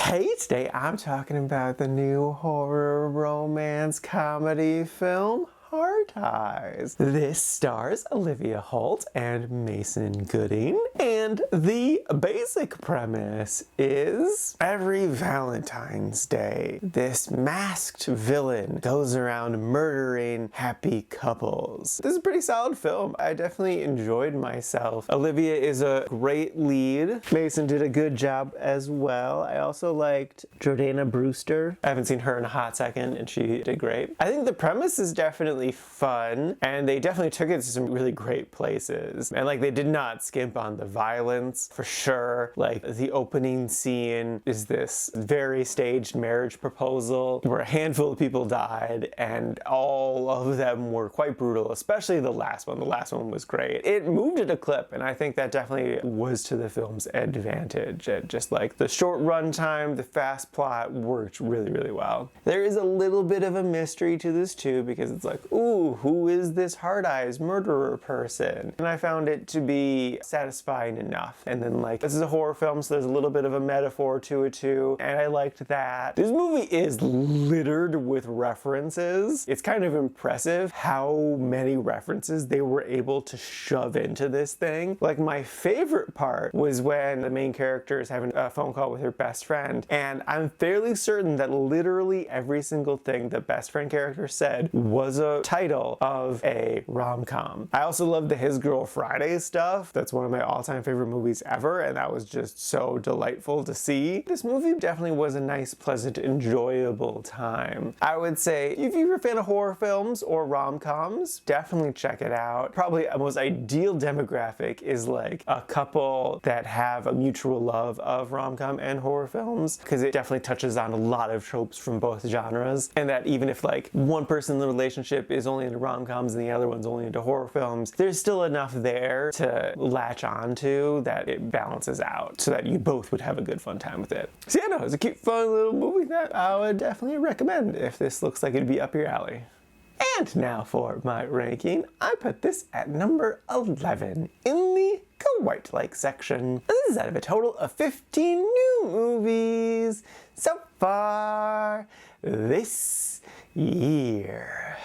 Hey, today I'm talking about the new horror romance comedy film, Heart Eyes. This stars Olivia Holt and Mason Gooding, and the basic premise is every Valentine's Day, this masked villain goes around murdering happy couples. This is a pretty solid film. I definitely enjoyed myself. Olivia is a great lead. Mason did a good job as well. I also liked Jordana Brewster. I haven't seen her in a hot second, and she did great. I think the premise is definitely fun, and they definitely took it to some really great places. And like, they did not skimp on the violence, for sure. Like, the opening scene is this very staged marriage proposal where a handful of people died, and all of them were quite brutal, especially the last one. The last one was great. It moved at a clip, and I think that definitely was to the film's advantage. Just like the short run time, the fast plot worked really, really well. There is a little bit of a mystery to this too, because it's like, ooh, who is this Heart Eyes murderer person? And I found it to be satisfying enough. And then like, this is a horror film, so there's a little bit of a metaphor to it too, and I liked that. This movie is littered with references. It's kind of impressive how many references they were able to shove into this thing. Like, my favorite part was when the main character is having a phone call with her best friend, and I'm fairly certain that literally every single thing the best friend character said was a title of a rom-com. I also love the His Girl Friday stuff. That's one of my all-time favorite movies ever, and that was just so delightful to see. This movie definitely was a nice, pleasant, enjoyable time. I would say if you're a fan of horror films or rom-coms, definitely check it out. Probably a most ideal demographic is like a couple that have a mutual love of rom-com and horror films, because it definitely touches on a lot of tropes from both genres, and that even if like one person in the relationship is only into rom-coms and the other one's only into horror films, there's still enough there to latch on to that it balances out so that you both would have a good fun time with it. So yeah, no, it's a cute, fun little movie that I would definitely recommend if this looks like it'd be up your alley. And now for my ranking, I put this at number 11 in the White Like section. This is out of a total of 15 new movies so far this year.